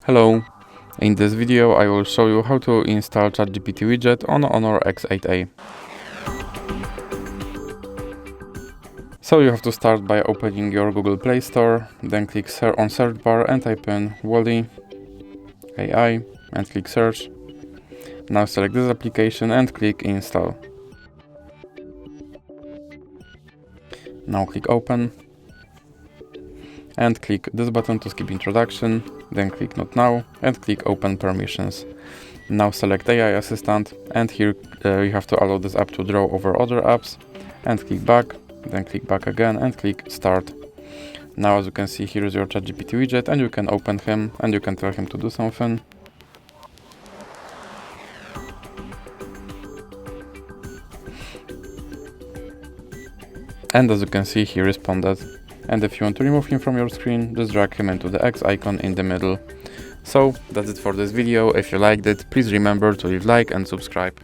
Hello, in this video I will show you how to install Chat GPT Widget on Honor X8a. So you have to start by opening your Google Play Store, then click on search bar and type in Wally AI and click search. Now select this application and click install. Now click open and click this button to skip introduction, then click not now and click open permissions. Now select AI assistant and here you have to allow this app to draw over other apps and click back, then click back again and click start. Now as you can see, here is your Chat GPT widget and you can open him and you can tell him to do something. And as you can see, he responded. And if you want to remove him from your screen, just drag him into the X icon in the middle. So that's it for this video. If you liked it, please remember to leave like and subscribe.